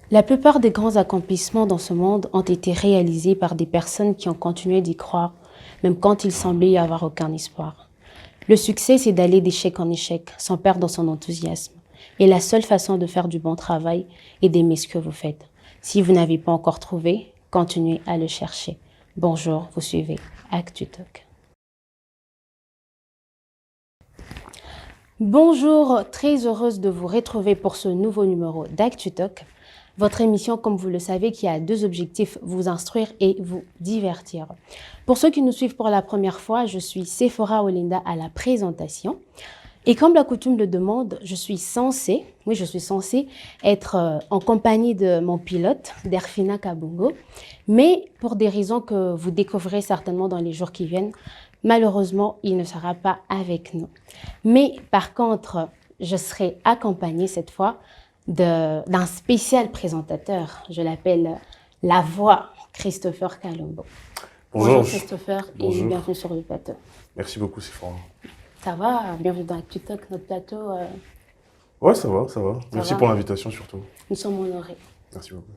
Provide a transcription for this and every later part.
La plupart des grands accomplissements dans ce monde ont été réalisés par des personnes qui ont continué d'y croire, même quand il semblait y avoir aucun espoir. Le succès, c'est d'aller d'échec en échec, sans perdre son enthousiasme. Et la seule façon de faire du bon travail est d'aimer ce que vous faites. Si vous n'avez pas encore trouvé, continuez à le chercher. Bonjour, vous suivez ActuTalk. Bonjour, très heureuse de vous retrouver pour ce nouveau numéro d'ActuTalk. Votre émission, comme vous le savez, qui a deux objectifs, vous instruire et vous divertir. Pour ceux qui nous suivent pour la première fois, je suis Sephora Olinda à la présentation. Et comme la coutume le demande, je suis censée être en compagnie de mon pilote, Derfina Kabongo. Mais pour des raisons que vous découvrirez certainement dans les jours qui viennent, malheureusement, il ne sera pas avec nous. Mais par contre, je serai accompagnée cette fois d'un spécial présentateur. Je l'appelle la voix, Christopher Kalombo. Bonjour Christopher. Bonjour. Et bienvenue sur le plateau. Merci beaucoup, Sephora. Ça va? Bienvenue dans ActuTalk, notre plateau. Ouais, ça va. Merci pour l'invitation surtout. Nous sommes honorés. Merci beaucoup.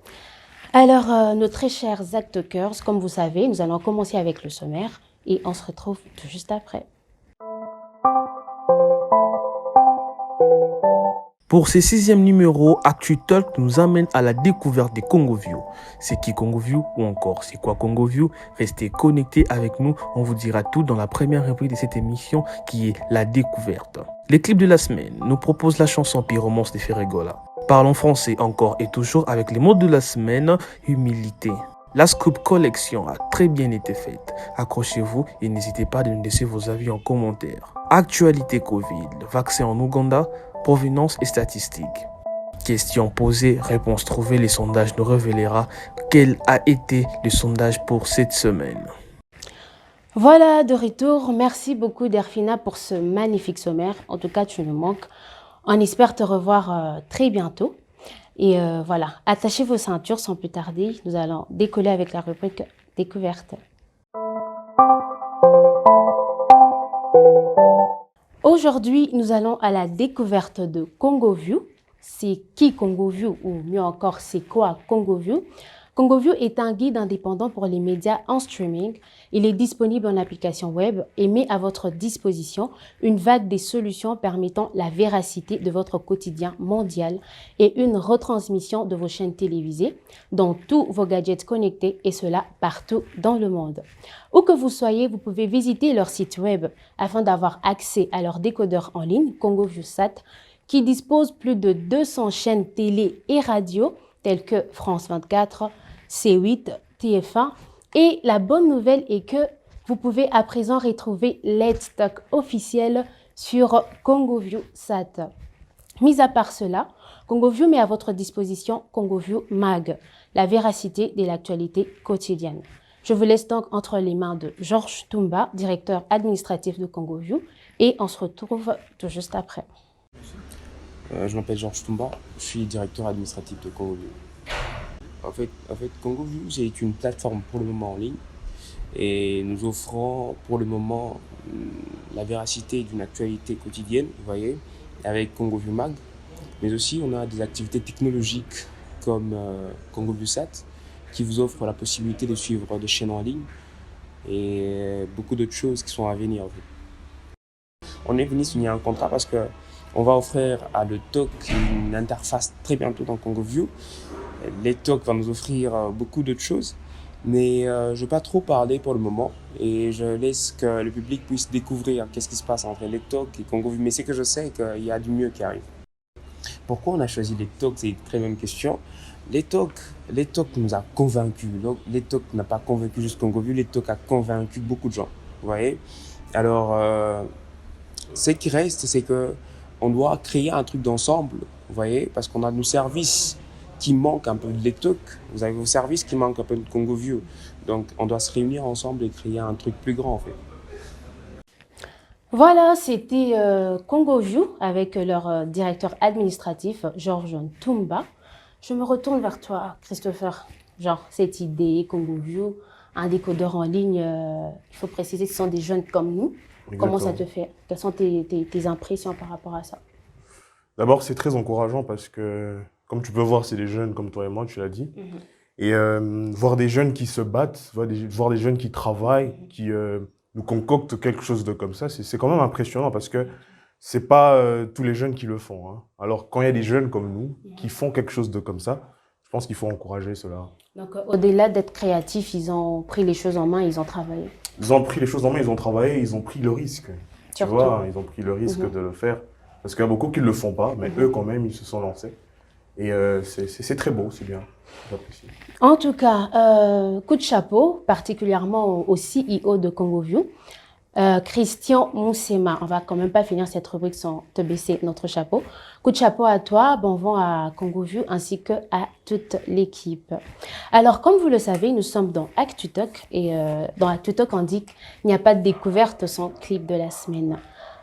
Alors, nos très chers ActuTalkers, comme vous savez, nous allons commencer avec le sommaire et on se retrouve tout juste après. Pour ce 6e numéro, ActuTalk nous amène à la découverte des CongoView. C'est qui CongoView ou encore c'est quoi CongoView? Restez connectés avec nous, on vous dira tout dans la première rubrique de cette émission qui est la découverte. Les clips de la semaine nous proposent la chanson Pyromance de Ferregola. Parlons français encore et toujours avec les mots de la semaine, humilité. La Scoop Collection a très bien été faite. Accrochez-vous et n'hésitez pas de nous laisser vos avis en commentaire. Actualité Covid, vaccin en Ouganda, provenance et statistiques. Questions posées, réponses trouvées, les sondages nous révélera quel a été le sondage pour cette semaine. Voilà, de retour. Merci beaucoup Derfina pour ce magnifique sommaire. En tout cas, tu nous manques. On espère te revoir très bientôt. Et voilà, attachez vos ceintures sans plus tarder. Nous allons décoller avec la rubrique découverte. Aujourd'hui, nous allons à la découverte de CongoView. C'est qui CongoView ou mieux encore, c'est quoi CongoView? CongoView est un guide indépendant pour les médias en streaming. Il est disponible en application web et met à votre disposition une vague des solutions permettant la véracité de votre quotidien mondial et une retransmission de vos chaînes télévisées dans tous vos gadgets connectés et cela partout dans le monde. Où que vous soyez, vous pouvez visiter leur site web afin d'avoir accès à leur décodeur en ligne CongoViewSat qui dispose plus de 200 chaînes télé et radio telles que France 24, C8, TF1. Et la bonne nouvelle est que vous pouvez à présent retrouver Let's Talk officiel sur CongoViewSat. Mis à part cela, CongoView met à votre disposition CongoView Mag, la véracité de l'actualité quotidienne. Je vous laisse donc entre les mains de Georges Toumba, directeur administratif de CongoView, et on se retrouve tout juste après. Je m'appelle Georges Toumba, je suis directeur administratif de CongoView. En fait, CongoView, c'est une plateforme pour le moment en ligne et nous offrons pour le moment la véracité d'une actualité quotidienne, vous voyez, avec CongoView Mag, mais aussi on a des activités technologiques comme CongoViewSat qui vous offre la possibilité de suivre des chaînes en ligne et beaucoup d'autres choses qui sont à venir. En fait. On est venu signer un contrat parce que on va offrir à le TOC une interface très bientôt dans CongoView. Les TOC va nous offrir beaucoup d'autres choses, mais je ne vais pas trop parler pour le moment et je laisse que le public puisse découvrir qu'est-ce qui se passe entre les TOC et CongoView. Mais c'est que je sais qu'il y a du mieux qui arrive. Pourquoi on a choisi les TOC? C'est une très bonne question. Les TOC nous a convaincus. Les TOC n'a pas convaincu juste CongoView, les TOC a convaincu beaucoup de gens. Vous voyez? Alors, ce qui reste, c'est que on doit créer un truc d'ensemble, vous voyez, parce qu'on a nos services qui manquent un peu de TOC, vous avez vos services qui manquent un peu de CongoView. Donc, on doit se réunir ensemble et créer un truc plus grand, en fait. Voilà, c'était CongoView avec leur directeur administratif, Georges Toumba. Je me retourne vers toi, Christopher. Genre, cette idée, CongoView, un décodeur en ligne, il faut préciser que ce sont des jeunes comme nous. Comment ça Exactement. te fait? Quelles sont tes impressions par rapport à ça? D'abord, c'est très encourageant parce que, comme tu peux voir, c'est des jeunes comme toi et moi, tu l'as dit. Et voir des jeunes qui se battent, voir des jeunes qui travaillent, qui nous concoctent quelque chose de comme ça, c'est quand même impressionnant parce que c'est pas tous les jeunes qui le font, hein. Alors, quand il y a des jeunes comme nous qui font quelque chose de comme ça, je pense qu'il faut encourager cela. Donc, au-delà d'être créatifs, ils ont pris les choses en main, ils ont travaillé. Ils ont pris les choses en main, ils ont travaillé, ils ont pris le risque. Tu Surtout. vois, ils ont pris le risque de le faire. Parce qu'il y a beaucoup qui ne le font pas, mais eux, quand même, ils se sont lancés. Et c'est très beau, c'est bien. J'apprécie. En tout cas, coup de chapeau, particulièrement au CEO de CongoView, Christian Moussema. On va quand même pas finir cette rubrique sans te baisser notre chapeau. Coup de chapeau à toi, bon vent à CongoView ainsi que à toute l'équipe. Alors, comme vous le savez, nous sommes dans ActuTalk et dans ActuTalk, on dit qu'il n'y a pas de découverte sans clip de la semaine.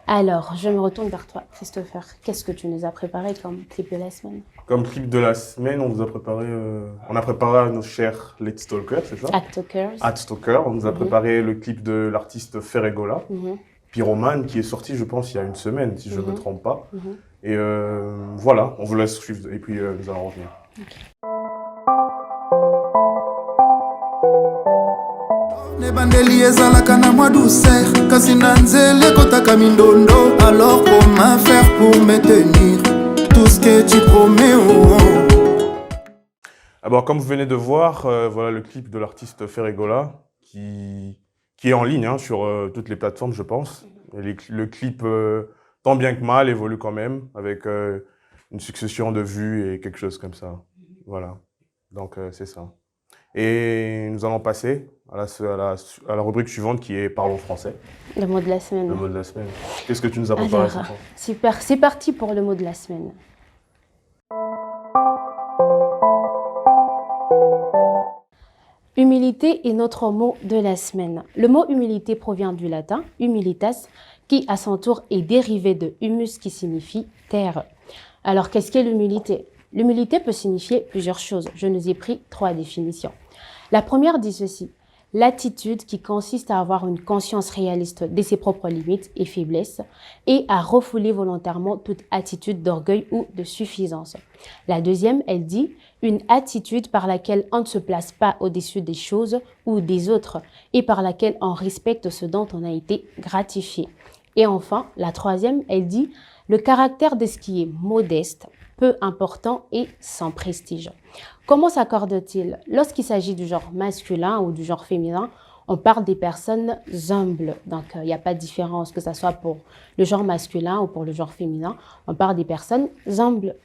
Alors, je me retourne vers toi, Christopher. Qu'est-ce que tu nous as préparé comme clip de la semaine? Comme clip de la semaine, on a préparé à nos chers Let's Talkers, c'est ça? AcTalkers. Talker. On nous a préparé le clip de l'artiste Ferregola, Mhm. Pyromane, qui est sorti, je pense, il y a une semaine, si je ne me trompe pas. Mhm. Et voilà, on vous laisse suivre et puis nous allons revenir. Nebandeli ezalaka na mwa douceur kasi na nzela ekotaka mindondo. Alors comment faire pour me tenir tout ce que tu promets? Alors, comme vous venez de voir, voilà le clip de l'artiste Ferregola qui est en ligne, hein, sur toutes les plateformes, je pense. Et le clip, tant bien que mal, évolue quand même avec une succession de vues et quelque chose comme ça. Voilà, donc c'est ça. Et nous allons passer à la rubrique suivante qui est Parlons français, Le mot de la semaine. le mot de la semaine. Qu'est-ce que tu nous as préparé Alors, cette fois? super, c'est parti pour le mot de la semaine. Humilité est notre mot de la semaine. Le mot humilité provient du latin humilitas, qui à son tour est dérivé de humus qui signifie terre. Alors, qu'est-ce qu'est l'humilité? L'humilité peut signifier plusieurs choses. Je nous ai pris 3 définitions. La première dit ceci: l'attitude qui consiste à avoir une conscience réaliste de ses propres limites et faiblesses et à refouler volontairement toute attitude d'orgueil ou de suffisance. La deuxième, elle dit une attitude par laquelle on ne se place pas au-dessus des choses ou des autres et par laquelle on respecte ce dont on a été gratifié. Et enfin, la troisième, elle dit le caractère de ce qui est modeste, peu important et sans prestige. Comment s'accorde-t-il? Lorsqu'il s'agit du genre masculin ou du genre féminin, on parle des personnes humbles. Donc, il n'y a pas de différence, que ce soit pour le genre masculin ou pour le genre féminin. On parle des personnes humbles.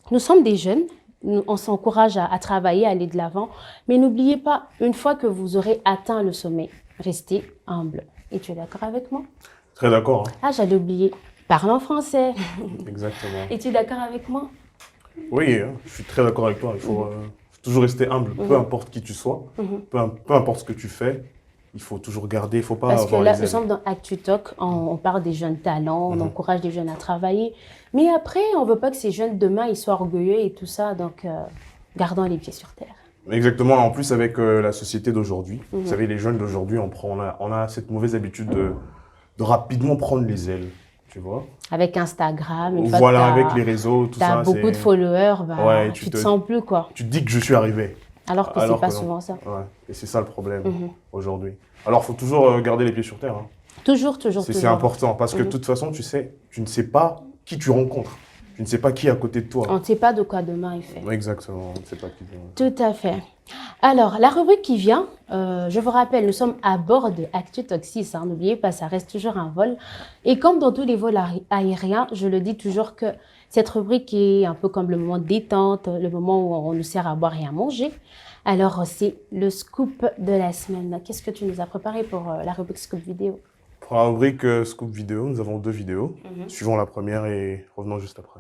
Nous sommes des jeunes, on s'encourage à travailler, à aller de l'avant. Mais n'oubliez pas, une fois que vous aurez atteint le sommet, restez humble. Et tu es d'accord avec moi? Très d'accord, hein. Ah, j'allais oublier. Parle en français. Exactement. Es-tu d'accord avec moi? Oui, hein, je suis très d'accord avec toi. Il faut toujours rester humble, peu importe qui tu sois, peu importe ce que tu fais. Il faut toujours garder, il ne faut pas Parce que avoir là, les nous ailes. sommes dans ActuTalk, on parle des jeunes talents, on encourage les jeunes à travailler. Mais après, on ne veut pas que ces jeunes, demain, ils soient orgueilleux et tout ça. Donc, gardons les pieds sur terre. Exactement. En plus, avec la société d'aujourd'hui, vous savez, les jeunes d'aujourd'hui, on a cette mauvaise habitude de rapidement prendre les ailes, tu vois. Avec Instagram, une fois Voilà, que avec les réseaux, tout ça. t'as beaucoup de followers, bah, Ouais, tu te sens plus, quoi. Tu te dis que je suis arrivé. Alors que c'est pas non. souvent ça. Ouais. Et c'est ça le problème aujourd'hui. Alors, il faut toujours garder les pieds sur terre, hein. Toujours, toujours, C'est toujours. important parce que de toute façon, tu ne sais pas qui tu rencontres. Tu ne sais pas qui est à côté de toi. On ne sait pas de quoi demain est fait. Exactement, on ne sait pas qui. Tout à fait. Alors, la rubrique qui vient, je vous rappelle, nous sommes à bord de ActuTalk 6. Hein, n'oubliez pas, ça reste toujours un vol. Et comme dans tous les vols aériens, je le dis toujours que cette rubrique est un peu comme le moment de détente, le moment où on nous sert à boire et à manger. Alors, c'est le scoop de la semaine. Qu'est-ce que tu nous as préparé pour la rubrique scoop vidéo? Pour la rubrique Scoop vidéo, nous avons 2 vidéos. Suivons la première et revenons juste après.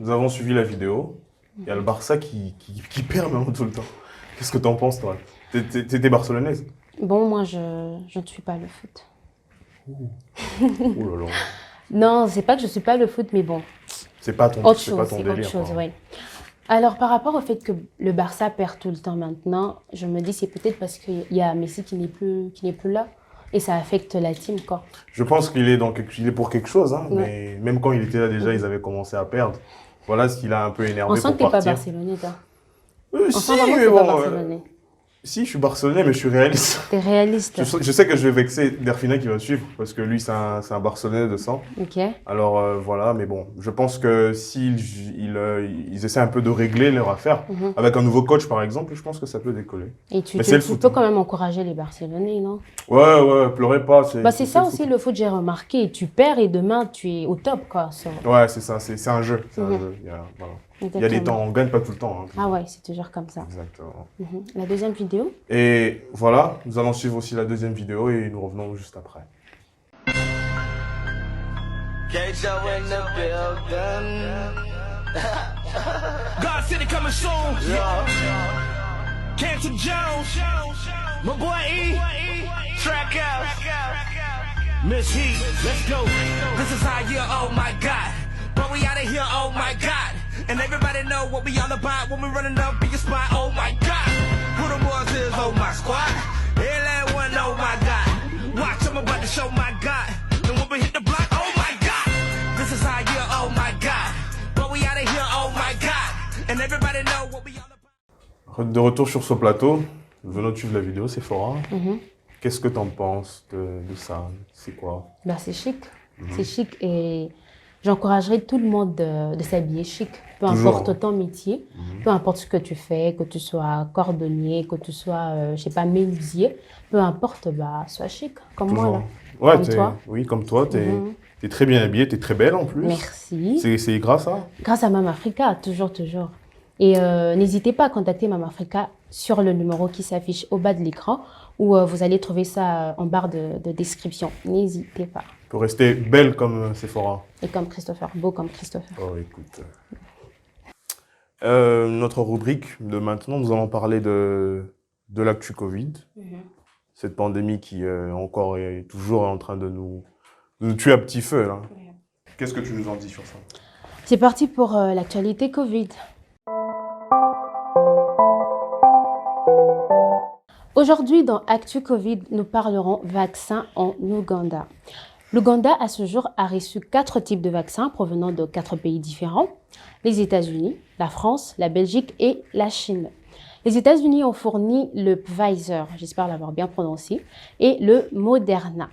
nous avons suivi la vidéo. Il y a le Barça qui perd maintenant tout le temps. Qu'est-ce que t'en penses, toi? T'es barcelonaise? Bon, moi, je ne suis pas le foot. Ouh là là. Non, c'est pas que je ne suis pas le foot, mais bon. C'est pas ton Autre c'est pas chose, ton c'est délire. autre chose, quoi. oui. Alors, par rapport au fait que le Barça perd tout le temps maintenant, je me dis c'est peut-être parce qu'il y a Messi qui n'est plus là et ça affecte la team, quoi. Je pense qu'il est, il est pour quelque chose, hein, Ouais. mais même quand il était là déjà, ils avaient commencé à perdre. Voilà ce qui l'a un peu énervé On sent que pour tu n'es pas partir. barcelonais, toi. On On sent vraiment que tu n'es pas barcelonais. Si, je suis barcelonais, mais je suis réaliste. Tu es réaliste. Je sais que je vais vexer Derfina qui va suivre, parce que lui, c'est un barcelonais de sang. Ok. Alors voilà, mais bon, je pense que s'ils ils essaient un peu de régler leur affaire, avec un nouveau coach par exemple, je pense que ça peut décoller. Et tu Mais c'est le tu foot, peux hein. quand même encourager les Barcelonais, non? Ouais, pleurez pas. Bah, c'est ça le aussi foot. le foot, j'ai remarqué. Tu perds et demain, tu es au top, quoi. Ouais, c'est ça, c'est un jeu. C'est un Mhm. jeu. Il y a des temps, on gagne pas tout le temps. Hein. Ah ouais, c'est toujours comme ça. Exactement. La deuxième vidéo? Et voilà, nous allons suivre aussi la deuxième vidéo et nous revenons juste après. Kejo in the building. God City coming soon. Yeah. Canton Jones. My boy E. Track out. Miss Heat. Let's go. This is our year, oh my God. But we out of here, oh my God. And everybody know what we all about when we running up in your spot, oh my God. Who the boys is, oh my squad. Everyone, oh my God. Watch, I'm about to show my God. And when we hit the block, oh my God. This is our year, oh my God. But we out of here, oh my God. And everybody know what we all about. De retour sur ce plateau, venons de suivre la vidéo, c'est fort. Qu'est-ce que t'en penses de ça? C'est quoi? Bah, c'est chic. C'est chic et j'encouragerais tout le monde de s'habiller chic. Peu Toujours, importe ton métier, peu importe ce que tu fais, que tu sois cordonnier, que tu sois, je sais pas, menuisier, peu importe, bah, sois chic, comme moi là. Ouais, Comme toi. Oui, comme toi, t'es très bien habillée, t'es très belle en plus. Merci. C'est grâce à? Grâce à Mame Africa, toujours, toujours. Et n'hésitez pas à contacter Mame Africa sur le numéro qui s'affiche au bas de l'écran ou vous allez trouver ça en barre de description. N'hésitez pas. Pour rester belle comme Sephora. Et comme Christopher, beau comme Christopher. Oh, écoute. Notre rubrique de maintenant, nous allons parler de l'actu Covid. Cette pandémie qui encore est toujours en train de nous tuer à petit feu. Là. Qu'est-ce que tu nous en dis sur ça? C'est parti pour l'actualité Covid. Aujourd'hui, dans Actu Covid, nous parlerons vaccins en Ouganda. L'Ouganda, à ce jour, a reçu 4 types de vaccins provenant de 4 pays différents. Les États-Unis, la France, la Belgique et la Chine. Les États-Unis ont fourni le Pfizer, j'espère l'avoir bien prononcé, et le Moderna.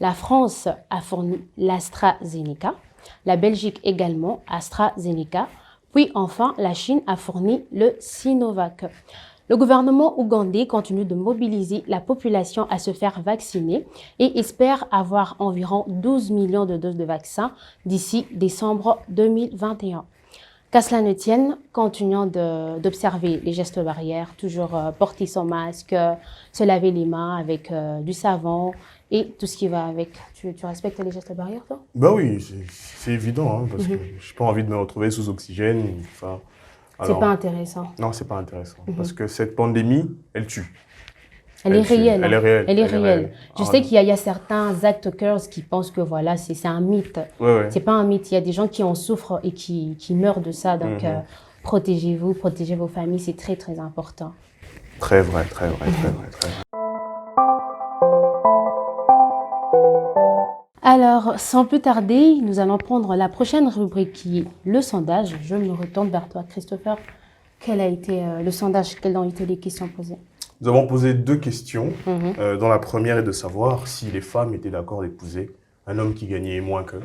La France a fourni l'AstraZeneca, la Belgique également AstraZeneca, puis enfin la Chine a fourni le Sinovac. Le gouvernement ougandais continue de mobiliser la population à se faire vacciner et espère avoir environ 12 millions de doses de vaccins d'ici décembre 2021. Qu'à cela ne tienne, continuons d'observer les gestes barrières, toujours porter son masque, se laver les mains avec du savon et tout ce qui va avec. Tu respectes les gestes barrières, toi? Bah oui, c'est évident, hein, parce que j'ai pas envie de me retrouver sous oxygène. Enfin, C'est pas intéressant. Non, c'est pas intéressant. Parce que cette pandémie, elle tue. Elle est réelle. Elle est réelle. Elle est réelle. Je Ah, sais qu'il y a certains actokers qui pensent que voilà, c'est un mythe. Ouais. C'est pas un mythe. Il y a des gens qui en souffrent et qui meurent de ça. Donc, protégez-vous, protégez vos familles. C'est très, très important. Très vrai, très vrai. Alors, sans plus tarder, nous allons prendre la prochaine rubrique qui est le sondage. Je me retourne vers toi, Christopher. Quel a été le sondage? Quelles ont été les questions posées? Nous avons posé 2 questions, dont la première est de savoir si les femmes étaient d'accord d'épouser un homme qui gagnait moins qu'eux.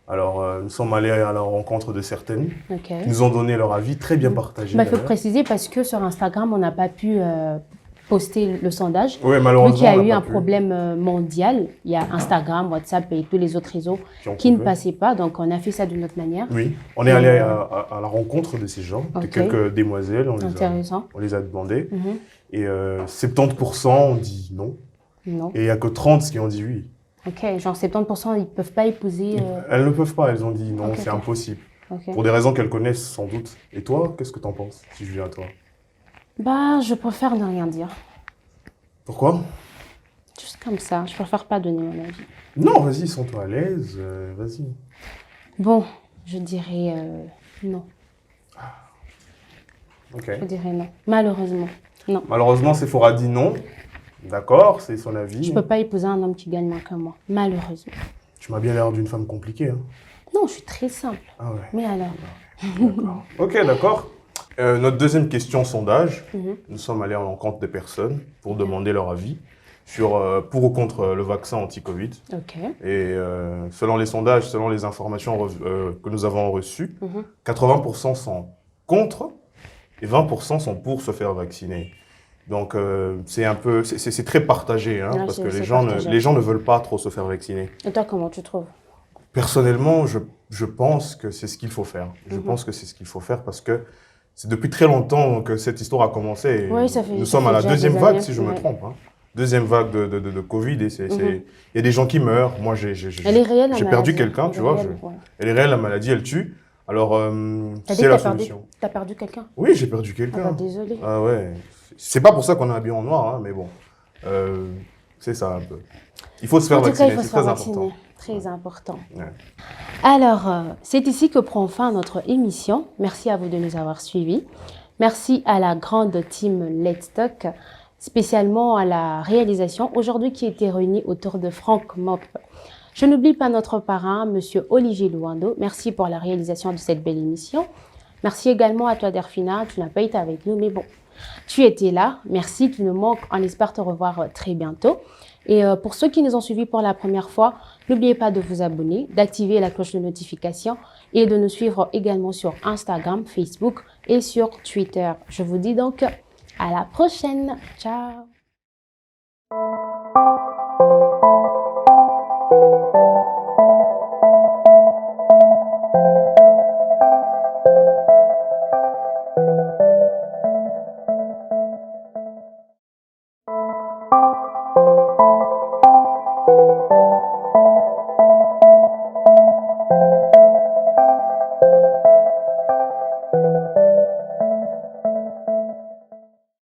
Alors, nous sommes allés à la rencontre de certaines, Ok. qui nous ont donné leur avis très bien partagé. Bah, il faut d'ailleurs. préciser parce que sur Instagram, on n'a pas pu poster le sondage. Ouais, Vu malheureusement, qu'il y a on n'a eu pas un pu. problème mondial, il y a Instagram, WhatsApp et tous les autres réseaux ont qui ne coupé. passaient pas, donc on a fait ça d'une autre manière. Oui, on est allé à la rencontre de ces gens, de Ok. quelques demoiselles, Intéressant. on les a demandé. Mhm. Et 70% ont dit non, Non. et il n'y a que 30 qui ont dit oui. Ok, genre 70% ils ne peuvent pas épouser. Elles ne peuvent pas, elles ont dit non, Ok, c'est ok. impossible. Ok. Pour des raisons qu'elles connaissent sans doute. Et toi, qu'est-ce que t'en penses, si je viens à toi? Bah, je préfère ne rien dire. Pourquoi? Juste comme ça, je préfère pas donner mon avis. Non, vas-y, sens-toi à l'aise, vas-y. Bon, je dirais non. Ok. Je dirais non. Malheureusement, non. Malheureusement, Sephora dit non. D'accord, c'est son avis. Je peux pas épouser un homme qui gagne moins que moi. Malheureusement. Tu m'as bien l'air d'une femme compliquée, hein. Non, je suis très simple. Ah ouais. Mais alors? D'accord. Ok, d'accord. Notre deuxième question sondage. Mhm. Nous sommes allés à l'encontre des personnes pour demander leur avis sur pour ou contre le vaccin anti-Covid. Ok. Et selon les sondages, selon les informations que nous avons reçues, Mhm. 80% sont contre et 20% sont pour se faire vacciner. Donc c'est un peu, c'est très partagé, hein, Ouais, parce c'est- que c'est les partagé. gens ne veulent pas trop se faire vacciner. Et toi, comment tu trouves? Personnellement, je pense que c'est ce qu'il faut faire. Je Mhm. pense que c'est ce qu'il faut faire parce que c'est depuis très longtemps que cette histoire a commencé. Et Oui, ça fait- nous ça sommes fait à la déjà deuxième des vague, années, si je me ouais. trompe. Hein. Deuxième vague de Covid et Mhm. il y a des gens qui meurent. Moi, Elle est réelle, la j'ai perdu maladie. quelqu'un, Elle tu est vois. réelle, ouais. Elle est réelle, la maladie, elle tue. Alors, T'as dit c'est que la t'as perdu, solution. t'as perdu quelqu'un? Oui, j'ai perdu Ah quelqu'un. bah, désolé. Ah ouais. C'est pas pour ça qu'on est habillé en noir, hein, mais bon. C'est ça un peu. Il faut se faire En tout cas, il vacciner, faut c'est se faire très vacciner. important. Très important. Ouais. Alors, c'est ici que prend fin notre émission. Merci à vous de nous avoir suivis. Merci à la grande team Let's Talk, spécialement à la réalisation aujourd'hui qui était réunie autour de Franck Mop. Je n'oublie pas notre parrain, Monsieur Olivier Louando. Merci pour la réalisation de cette belle émission. Merci également à toi, Derfina. Tu n'as pas été avec nous, mais bon, tu étais là. Merci, tu nous manques. On espère te revoir très bientôt. Et pour ceux qui nous ont suivis pour la première fois, n'oubliez pas de vous abonner, d'activer la cloche de notification et de nous suivre également sur Instagram, Facebook et sur Twitter. Je vous dis donc à la prochaine. Ciao.